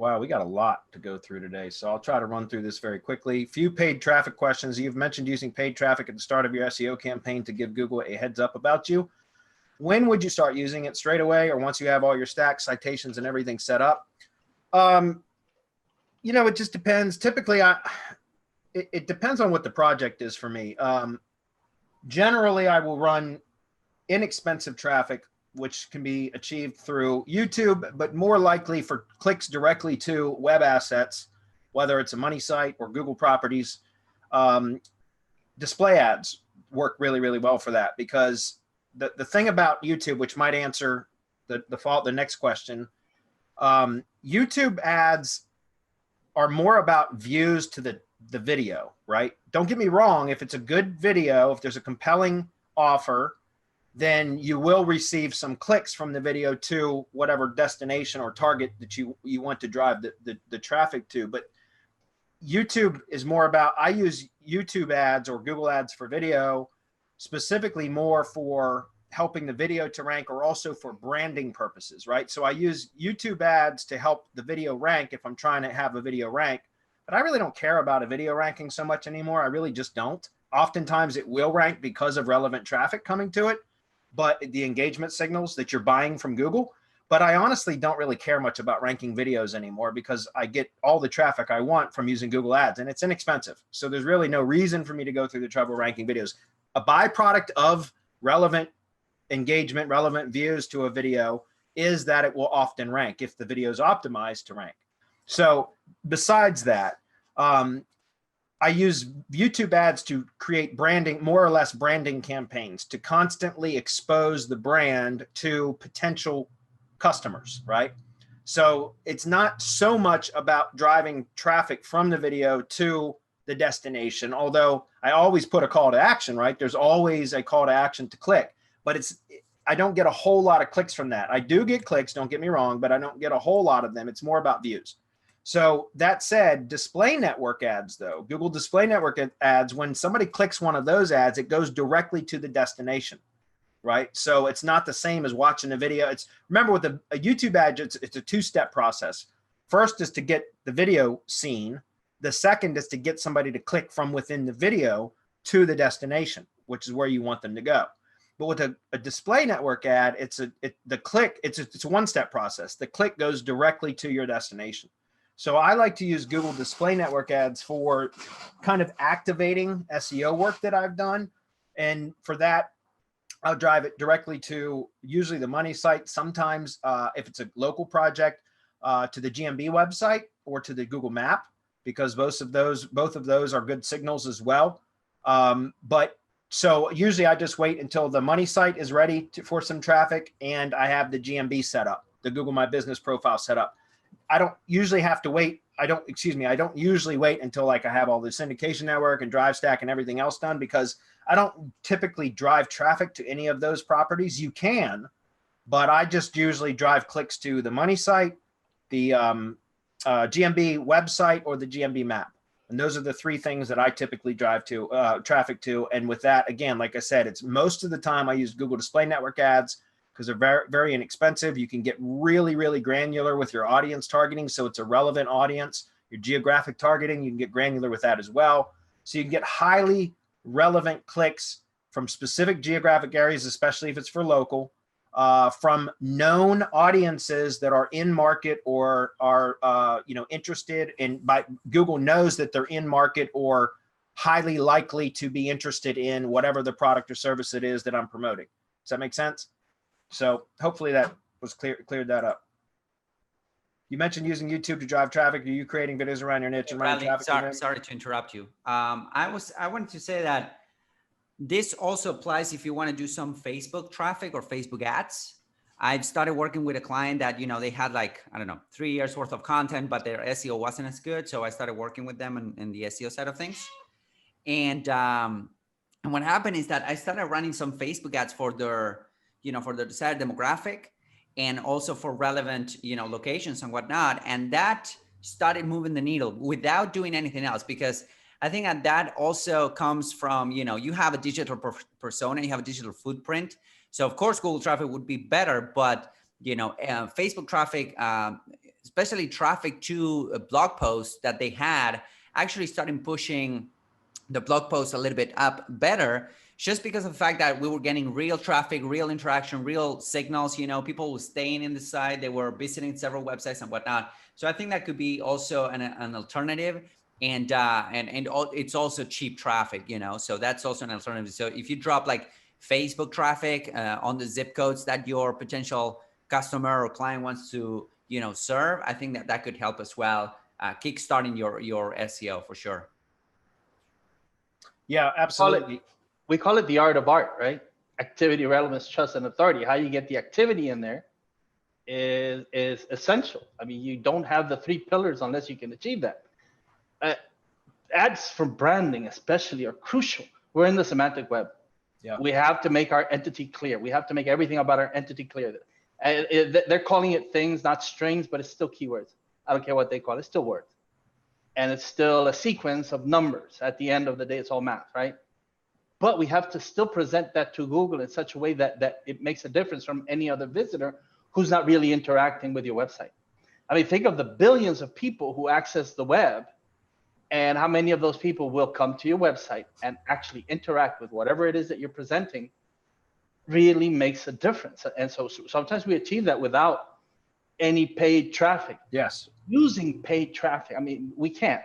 Wow, we got a lot to go through today, so I'll try to run through this very quickly. Few paid traffic questions. You've mentioned using paid traffic at the start of your SEO campaign to give Google a heads up about you. When would you start using it? Straight away, or once you have all your stacks, citations, and everything set up? You know, it just depends. Typically, it depends on what the project is for me. Generally, I will run inexpensive traffic, which can be achieved through YouTube, but more likely for clicks directly to web assets, whether it's a money site or Google properties. Display ads work really, really well for that, because the thing about YouTube, which might answer the next question, YouTube ads are more about views to the video, right? Don't get me wrong. If it's a good video, if there's a compelling offer, then you will receive some clicks from the video to whatever destination or target that you want to drive the traffic to. But YouTube is more about, I use YouTube ads or Google ads for video specifically more for helping the video to rank, or also for branding purposes, right? So I use YouTube ads to help the video rank if I'm trying to have a video rank, but I really don't care about a video ranking so much anymore. I really just don't. Oftentimes it will rank because of relevant traffic coming to it, but the engagement signals that you're buying from Google. But I honestly don't really care much about ranking videos anymore, because I get all the traffic I want from using Google ads, and it's inexpensive. So there's really no reason for me to go through the trouble ranking videos. A byproduct of relevant engagement, relevant views to a video is that it will often rank if the video is optimized to rank. So besides that, I use YouTube ads to create branding, more or less branding campaigns, to constantly expose the brand to potential customers, right? So it's not so much about driving traffic from the video to the destination, although I always put a call to action, right? There's always a call to action to click, but I don't get a whole lot of clicks from that. I do get clicks, don't get me wrong, but I don't get a whole lot of them. It's more about views. So that said, display network ads though, Google display network ads, when somebody clicks one of those ads, it goes directly to the destination, right? So it's not the same as watching a video. Remember with a YouTube ad, it's a two-step process. First is to get the video seen. The second is to get somebody to click from within the video to the destination, which is where you want them to go. But with a display network ad, it's a one-step process. The click goes directly to your destination. So I like to use Google display network ads for kind of activating SEO work that I've done. And for that, I'll drive it directly to usually the money site. Sometimes if it's a local project, to the GMB website or to the Google map, because both of those are good signals as well. So usually I just wait until the money site is ready for some traffic and I have the GMB set up, the Google My Business profile set up. I don't usually have to wait. I don't usually wait until like I have all the syndication network and drive stack and everything else done, because I don't typically drive traffic to any of those properties. You can, but I just usually drive clicks to the money site, the GMB website, or the GMB map. And those are the three things that I typically drive to traffic to. And with that, again, like I said, it's most of the time I use Google display network ads because they're very, very inexpensive. You can get really, really granular with your audience targeting. So it's a relevant audience. Your geographic targeting, you can get granular with that as well. So you can get highly relevant clicks from specific geographic areas, especially if it's for local, from known audiences that are in market or are interested in. By Google knows that they're in market or highly likely to be interested in whatever the product or service it is that I'm promoting. Does that make sense? So hopefully that was cleared that up. You mentioned using YouTube to drive traffic. Are you creating videos around your niche and running traffic? Sorry to interrupt you. I wanted to say that this also applies if you want to do some Facebook traffic or Facebook ads. I've started working with a client that, they had like, I don't know, 3 years worth of content, but their SEO wasn't as good. So I started working with them in the SEO side of things. And what happened is that I started running some Facebook ads for their desired demographic and also for relevant, locations and whatnot. And that started moving the needle without doing anything else, because I think that also comes from, you have a digital persona, you have a digital footprint. So of course, Google traffic would be better, but, Facebook traffic especially traffic to blog posts that they had, actually started pushing the blog post a little bit up better, just because of the fact that we were getting real traffic, real interaction, real signals. People were staying in the site, they were visiting several websites and whatnot. So I think that could be also an alternative. And it's also cheap traffic, so that's also an alternative. So if you drop like Facebook traffic on the zip codes that your potential customer or client wants to serve, I think that could help as well, kickstarting your SEO for sure. Yeah, absolutely. We call it the art of art, right? Activity, relevance, trust, and authority. How you get the activity in there is essential. I mean, you don't have the 3 pillars unless you can achieve that. Ads for branding especially are crucial. We're in the semantic web. Yeah. We have to make our entity clear. We have to make everything about our entity clear. They're calling it things, not strings, but it's still keywords. I don't care what they call it, it's still words. And it's still a sequence of numbers. At the end of the day, it's all math, right? But we have to still present that to Google in such a way that it makes a difference from any other visitor who's not really interacting with your website. I mean, think of the billions of people who access the web, and how many of those people will come to your website and actually interact with whatever it is that you're presenting. Really makes a difference. And so sometimes we achieve that without any paid traffic. Yes. Using paid traffic, I mean, we can't,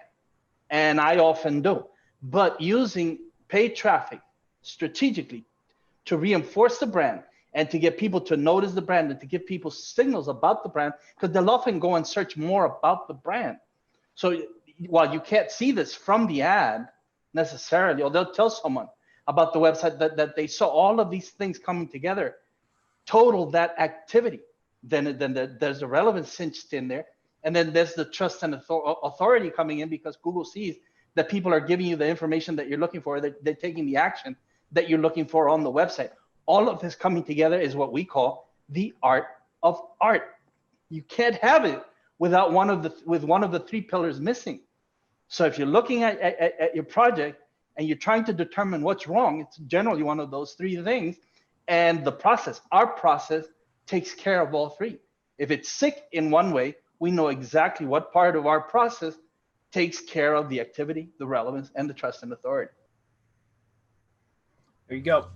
and I often do, but using paid traffic strategically to reinforce the brand and to get people to notice the brand and to give people signals about the brand, because they'll often go and search more about the brand. So while you can't see this from the ad necessarily, or they'll tell someone about the website that they saw all of these things coming together, total that activity, then there's the relevance cinched in there. And then there's the trust and authority coming in, because Google sees that people are giving you the information that you're looking for, that they're taking the action that you're looking for on the website. All of this coming together is what we call the art of art. You can't have it without one of the 3 pillars missing. So if you're looking at your project and you're trying to determine what's wrong, it's generally one of those 3 things. And our process takes care of all 3. If it's sick in one way, we know exactly what part of our process takes care of the activity, the relevance, and the trust and authority. There you go.